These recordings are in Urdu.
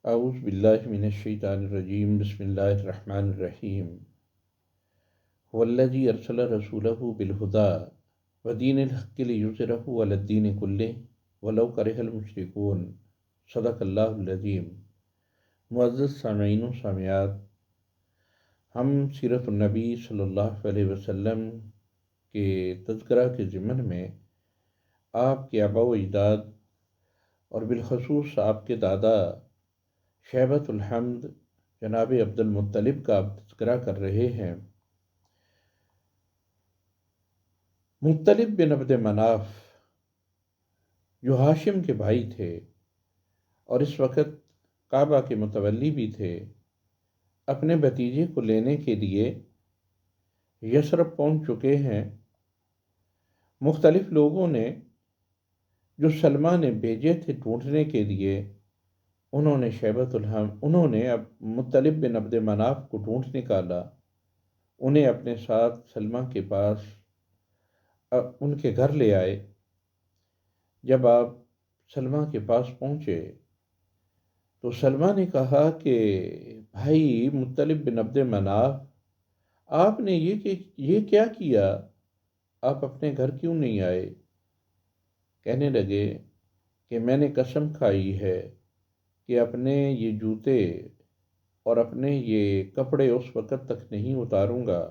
اعوذ باللہ من الشیطان الرجیم بسم اللہ الرحمن الرحیم والذی ارسل رسولہ بالہدی ودین الحق لیظہرہ علی الدین کلہ ولو کرہ المشرکون۔ صدق اللہ العظیم۔ معزز سامعین و سامعات، ہم سیرت النبی صلی اللہ علیہ وسلم کے تذکرہ کے ضمن میں آپ کے آباء و اجداد اور بالخصوص آپ کے دادا شیبۃ الحمد جناب عبد المطلب کا تذکرہ کر رہے ہیں۔ مطلب بن عبد مناف جو ہاشم کے بھائی تھے اور اس وقت کعبہ کے متولی بھی تھے، اپنے بھتیجے کو لینے کے لیے یثرب پہنچ چکے ہیں۔ مختلف لوگوں نے جو سلمہ نے بھیجے تھے ڈھونڈنے کے لیے، انہوں نے اب مطلب بن عبد مناف کو ڈھونڈ نکالا، انہیں اپنے ساتھ سلمہ کے پاس ان کے گھر لے آئے۔ جب آپ سلمہ کے پاس پہنچے تو سلمہ نے کہا کہ بھائی مطلب بن عبد مناف، آپ نے یہ کیا کیا؟ آپ اپنے گھر کیوں نہیں آئے؟ کہنے لگے کہ میں نے قسم کھائی ہے کہ اپنے یہ جوتے اور اپنے یہ کپڑے اس وقت تک نہیں اتاروں گا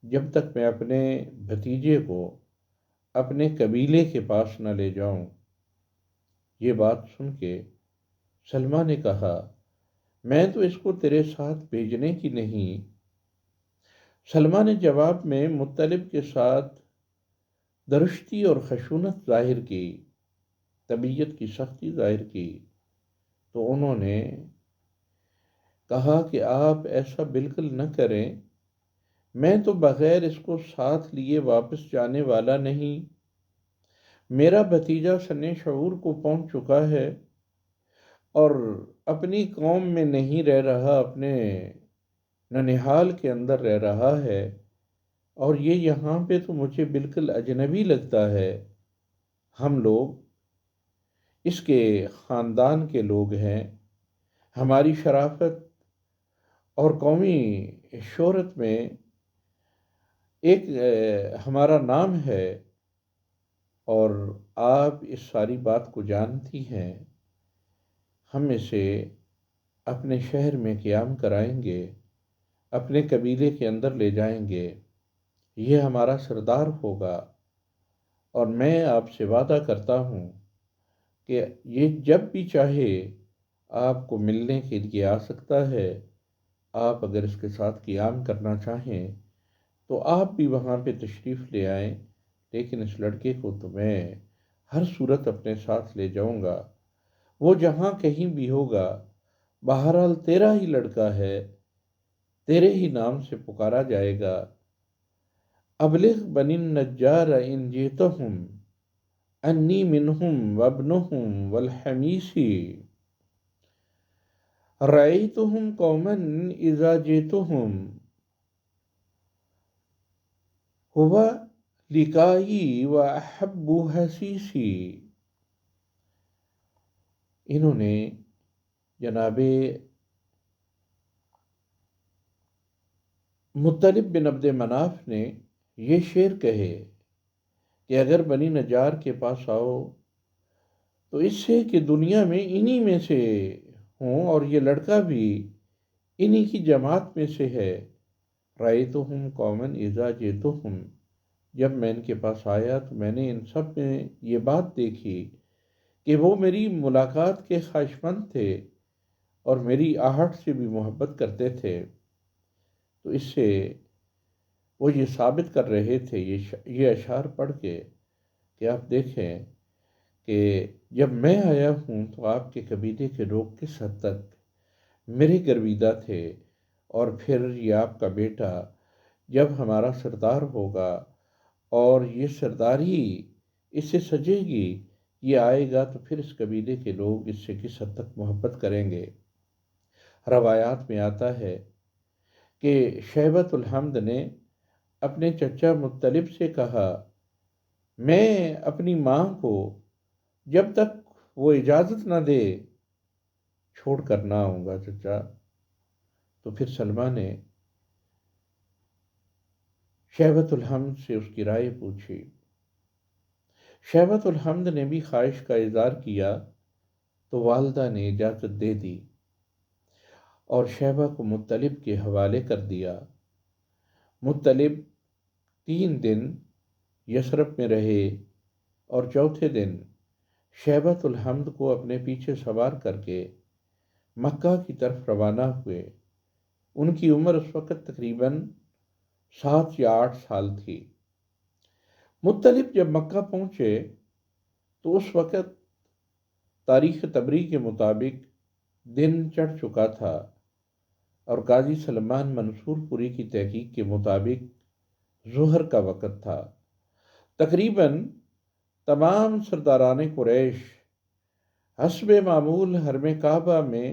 جب تک میں اپنے بھتیجے کو اپنے قبیلے کے پاس نہ لے جاؤں۔ یہ بات سن کے سلمہ نے کہا، میں تو اس کو تیرے ساتھ بھیجنے کی نہیں۔ سلمہ نے جواب میں مطلب کے ساتھ درشتی اور خشونت ظاہر کی، طبیعت کی سختی ظاہر کی، تو انہوں نے کہا کہ آپ ایسا بالکل نہ کریں، میں تو بغیر اس کو ساتھ لیے واپس جانے والا نہیں۔ میرا بھتیجا سن شعور کو پہنچ چکا ہے اور اپنی قوم میں نہیں رہ رہا، اپنے ننہال کے اندر رہ رہا ہے، اور یہ یہاں پہ تو مجھے بالکل اجنبی لگتا ہے۔ ہم لوگ اس کے خاندان کے لوگ ہیں، ہماری شرافت اور قومی شہرت میں ایک ہمارا نام ہے، اور آپ اس ساری بات کو جانتی ہیں۔ ہم اسے اپنے شہر میں قیام کرائیں گے، اپنے قبیلے کے اندر لے جائیں گے، یہ ہمارا سردار ہوگا، اور میں آپ سے وعدہ کرتا ہوں کہ یہ جب بھی چاہے آپ کو ملنے کے لیے آ سکتا ہے۔ آپ اگر اس کے ساتھ قیام کرنا چاہیں تو آپ بھی وہاں پہ تشریف لے آئیں، لیکن اس لڑکے کو تو میں ہر صورت اپنے ساتھ لے جاؤں گا۔ وہ جہاں کہیں بھی ہوگا، بہرحال تیرا ہی لڑکا ہے، تیرے ہی نام سے پکارا جائے گا۔ ابلغ بنی النجار ان جئتہم انی منہم وابنہم والحمیسی رأیتہم قوما اذا جئتہم ہوا لقائی و احب حسیسی۔ انہوں نے جناب مطلب بن عبد مناف نے یہ شعر کہے کہ اگر بنی نجار کے پاس آؤ تو اس سے کہ دنیا میں انہی میں سے ہوں، اور یہ لڑکا بھی انہی کی جماعت میں سے ہے۔ رأیتہم قوما اذا جئتہم، جب میں ان کے پاس آیا تو میں نے ان سب میں یہ بات دیکھی کہ وہ میری ملاقات کے خواہشمند تھے اور میری آہٹ سے بھی محبت کرتے تھے۔ تو اس سے وہ یہ ثابت کر رہے تھے یہ اشعار پڑھ کے کہ آپ دیکھیں کہ جب میں آیا ہوں تو آپ کے قبیلے کے لوگ کس حد تک میرے گرویدہ تھے، اور پھر یہ آپ کا بیٹا جب ہمارا سردار ہوگا اور یہ سرداری اس سے سجے گی، یہ آئے گا تو پھر اس قبیلے کے لوگ اس سے کس حد تک محبت کریں گے۔ روایات میں آتا ہے کہ شیبۃ الحمد نے اپنے چچا مطلب سے کہا، میں اپنی ماں کو جب تک وہ اجازت نہ دے چھوڑ کر نہ آؤں گا چچا۔ تو پھر سلمہ نے شہبۃ الحمد سے اس کی رائے پوچھی۔ شہبۃ الحمد نے بھی خواہش کا اظہار کیا تو والدہ نے اجازت دے دی اور شہبہ کو مطلب کے حوالے کر دیا۔ مطلب 3 دن یثرب میں رہے اور چوتھے دن شہبۃ الحمد کو اپنے پیچھے سوار کر کے مکہ کی طرف روانہ ہوئے۔ ان کی عمر اس وقت تقریباً 7 یا 8 سال تھی۔ مطلب جب مکہ پہنچے تو اس وقت تاریخ طبری کے مطابق دن چڑھ چکا تھا اور قاضی سلمان منصور پوری کی تحقیق کے مطابق ظہر کا وقت تھا۔ تقریباً تمام سرداران قریش حسب معمول حرم کعبہ میں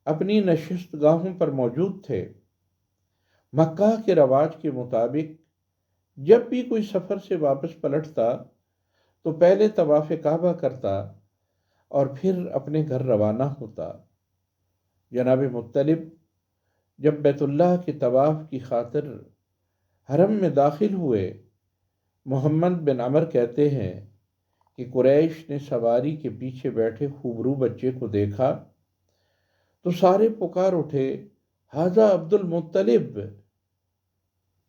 اپنی نشست گاہوں پر موجود تھے۔ مکہ کے رواج کے مطابق جب بھی کوئی سفر سے واپس پلٹتا تو پہلے طواف کعبہ کرتا اور پھر اپنے گھر روانہ ہوتا۔ جناب مطلب جب بیت اللہ کے طواف کی خاطر حرم میں داخل ہوئے، محمد بن عمر کہتے ہیں کہ قریش نے سواری کے پیچھے بیٹھے خوبرو بچے کو دیکھا تو سارے پکار اٹھے، ھذا عبد المطلب،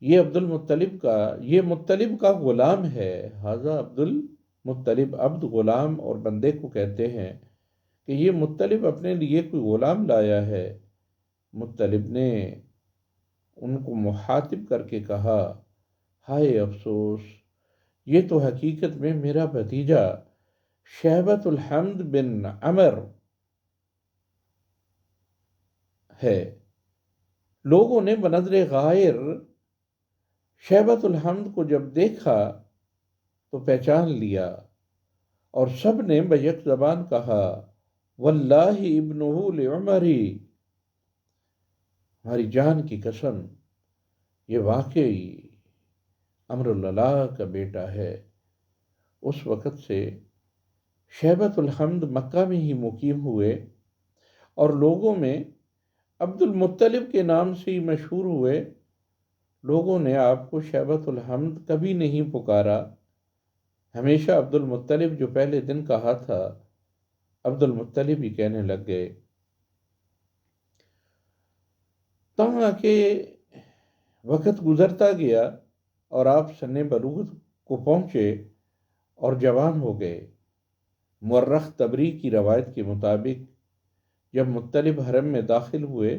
یہ مطلب کا غلام ہے۔ ھذا عبد المطلب، عبد غلام اور بندے کو کہتے ہیں کہ یہ مطلب اپنے لیے کوئی غلام لایا ہے۔ مطلب نے ان کو مخاطب کر کے کہا، ہائے افسوس، یہ تو حقیقت میں میرا بھتیجا شہبۃ الحمد بن عمر ہے۔ لوگوں نے بنظر غائر شہبۃ الحمد کو جب دیکھا تو پہچان لیا اور سب نے بیک زبان کہا، واللہ ابنہ لعمری، ہماری جان کی قسم یہ واقعی امر اللہ کا بیٹا ہے۔ اس وقت سے شہبۃ الحمد مکہ میں ہی مقیم ہوئے اور لوگوں میں عبد المطلب کے نام سے ہی مشہور ہوئے۔ لوگوں نے آپ کو شہبۃ الحمد کبھی نہیں پکارا، ہمیشہ عبد المطلب جو پہلے دن کہا تھا عبد المطلب ہی کہنے لگ گئے۔ تاں کہ وقت گزرتا گیا اور آپ سن بلوغت کو پہنچے اور جوان ہو گئے۔ مورخ طبری کی روایت کے مطابق جب مطلب حرم میں داخل ہوئے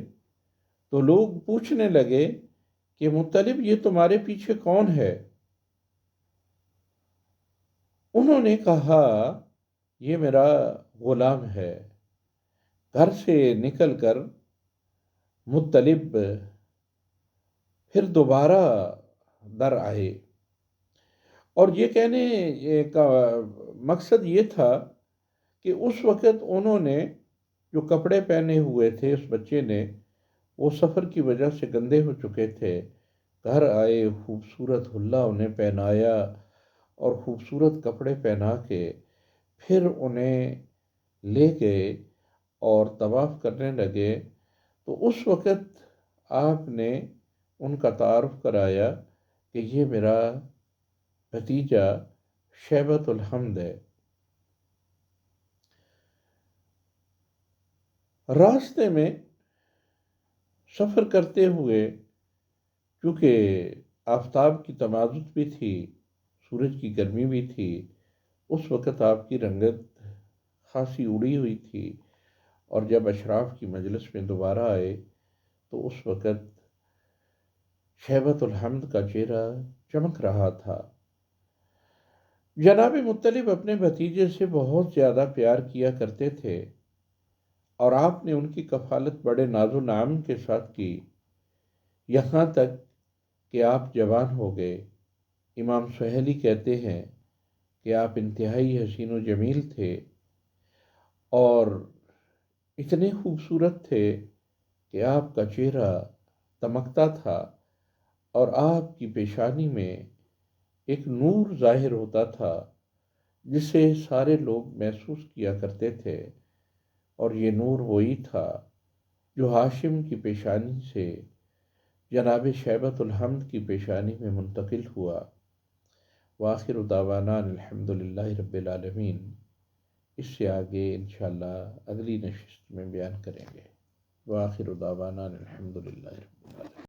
تو لوگ پوچھنے لگے کہ مطلب یہ تمہارے پیچھے کون ہے؟ انہوں نے کہا، یہ میرا غلام ہے۔ گھر سے نکل کر مطلب پھر دوبارہ در آئے اور یہ کہنے کا مقصد یہ تھا کہ اس وقت انہوں نے جو کپڑے پہنے ہوئے تھے اس بچے نے، وہ سفر کی وجہ سے گندے ہو چکے تھے۔ گھر آئے، خوبصورت حلہ انہیں پہنایا اور خوبصورت کپڑے پہنا کے پھر انہیں لے گئے اور طواف کرنے لگے۔ تو اس وقت آپ نے ان کا تعارف کرایا کہ یہ میرا بھتیجا شہبۃ الحمد ہے۔ راستے میں سفر کرتے ہوئے چونکہ آفتاب کی تمازت بھی تھی، سورج کی گرمی بھی تھی، اس وقت آپ کی رنگت خاصی اڑی ہوئی تھی، اور جب اشراف کی مجلس میں دوبارہ آئے تو اس وقت شہبۃ الحمد کا چہرہ چمک رہا تھا۔ جناب مطلب اپنے بھتیجے سے بہت زیادہ پیار کیا کرتے تھے اور آپ نے ان کی کفالت بڑے ناز و نعم کے ساتھ کی، یہاں تک کہ آپ جوان ہو گئے۔ امام سہیلی کہتے ہیں کہ آپ انتہائی حسین و جمیل تھے اور اتنے خوبصورت تھے کہ آپ کا چہرہ دمکتا تھا اور آپ کی پیشانی میں ایک نور ظاہر ہوتا تھا جسے سارے لوگ محسوس کیا کرتے تھے اور یہ نور وہی تھا جو ہاشم کی پیشانی سے جناب شیبۃ الحمد کی پیشانی میں منتقل ہوا۔ وآخر دعوانا الحمد للہ رب العالمین۔ اس سے آگے انشاءاللہ اگلی نشست میں بیان کریں گے۔ وآخر دعوانا الحمد للہ رب العالمین۔